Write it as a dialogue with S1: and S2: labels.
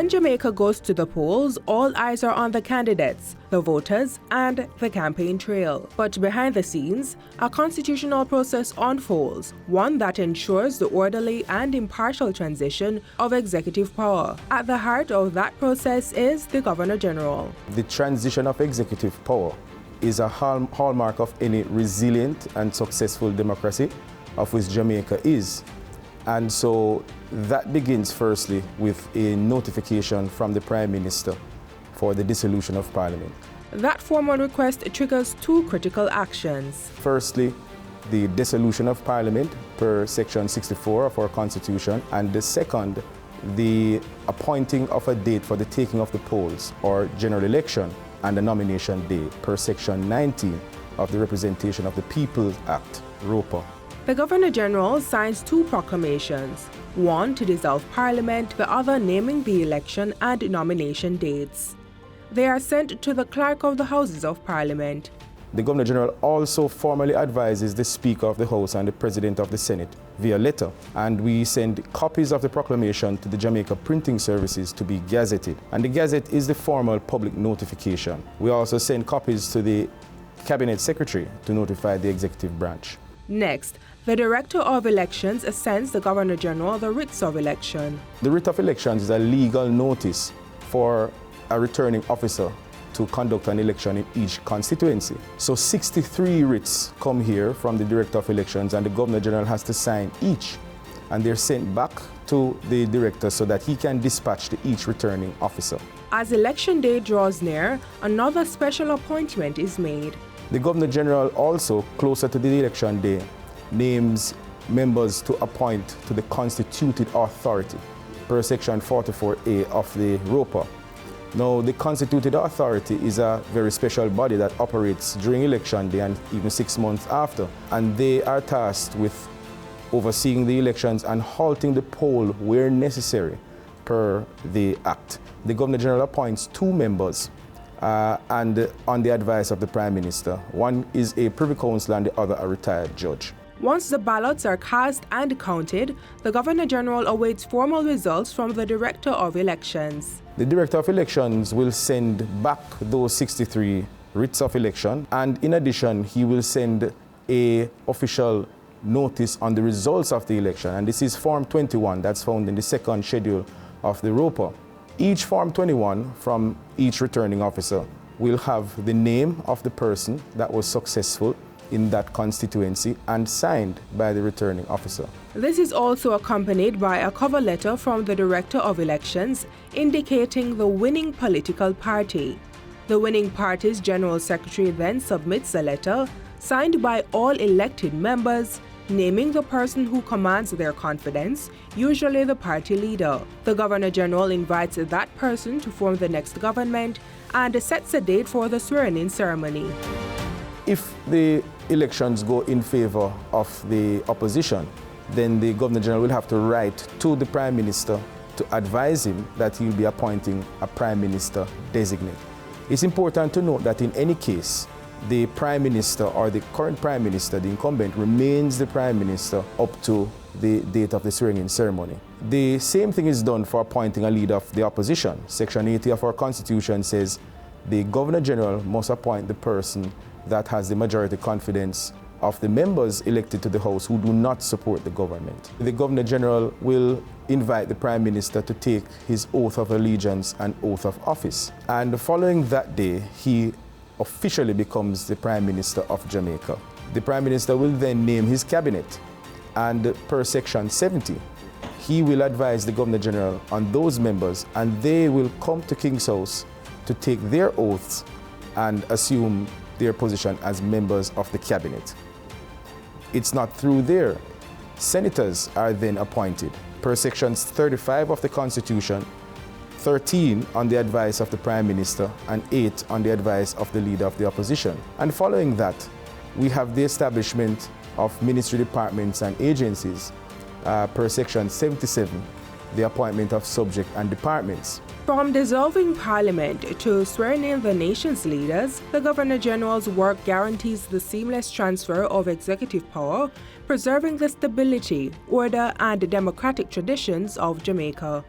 S1: When Jamaica goes to the polls, all eyes are on the candidates, the voters, and the campaign trail. But behind the scenes, a constitutional process unfolds, one that ensures the orderly and impartial transition of executive power. At the heart of that process is the Governor General.
S2: The transition of executive power is a hallmark of any resilient and successful democracy, of which Jamaica is. And so that begins firstly with a notification from the Prime Minister for the dissolution of Parliament.
S1: That formal request triggers two critical actions.
S2: Firstly, the dissolution of Parliament per Section 64 of our Constitution, and the second, the appointing of a date for the taking of the polls or general election and the nomination day per Section 19 of the Representation of the People Act, ROPA.
S1: The Governor General signs two proclamations, one to dissolve Parliament, the other naming the election and nomination dates. They are sent to the Clerk of the Houses of Parliament.
S2: The Governor General also formally advises the Speaker of the House and the President of the Senate via letter, and we send copies of the proclamation to the Jamaica printing services to be gazetted. And the gazette is the formal public notification. We also send copies to the Cabinet Secretary to notify the executive branch.
S1: Next, the Director of Elections sends the Governor General the writs of election.
S2: The writ of elections is a legal notice for a returning officer to conduct an election in each constituency. So 63 writs come here from the Director of Elections, and the Governor General has to sign each, and they're sent back to the Director so that he can dispatch to each returning officer.
S1: As election day draws near, another special appointment is made.
S2: The Governor General also, closer to the election day, names members to appoint to the constituted authority per Section 44A of the ROPA. Now, the constituted authority is a very special body that operates during election day and even 6 months after, and they are tasked with overseeing the elections and halting the poll where necessary per the Act. The Governor General appoints two members and on the advice of the Prime Minister. One is a Privy Councillor and the other a retired judge.
S1: Once the ballots are cast and counted, the Governor General awaits formal results from the Director of Elections.
S2: The Director of Elections will send back those 63 writs of election, and in addition, he will send an official notice on the results of the election, and this is Form 21 that's found in the second schedule of the ROPA. Each Form 21 from each returning officer will have the name of the person that was successful in that constituency and signed by the returning officer.
S1: This is also accompanied by a cover letter from the Director of Elections indicating the winning political party. The winning party's General Secretary then submits a letter signed by all elected members naming the person who commands their confidence, usually the party leader. The Governor General invites that person to form the next government and sets a date for the swearing-in ceremony.
S2: If the elections go in favor of the opposition, then the Governor General will have to write to the Prime Minister to advise him that he will be appointing a Prime Minister designate. It's important to note that in any case, the Prime Minister or the current Prime Minister, the incumbent, remains the Prime Minister up to the date of the swearing-in ceremony. The same thing is done for appointing a leader of the opposition. Section 80 of our Constitution says the Governor General must appoint the person that has the majority confidence of the members elected to the House who do not support the government. The Governor General will invite the Prime Minister to take his oath of allegiance and oath of office. And following that day, he officially becomes the Prime Minister of Jamaica. The Prime Minister will then name his cabinet, and per Section 70, he will advise the Governor General on those members, and they will come to King's House to take their oaths and assume their position as members of the cabinet. It's not through there. Senators are then appointed per Section 35 of the Constitution, 13 on the advice of the Prime Minister, and 8 on the advice of the Leader of the Opposition. And following that, we have the establishment of ministry departments and agencies per Section 77, the appointment of subject and departments.
S1: From dissolving Parliament to swearing in the nation's leaders, the Governor General's work guarantees the seamless transfer of executive power, preserving the stability, order, and democratic traditions of Jamaica.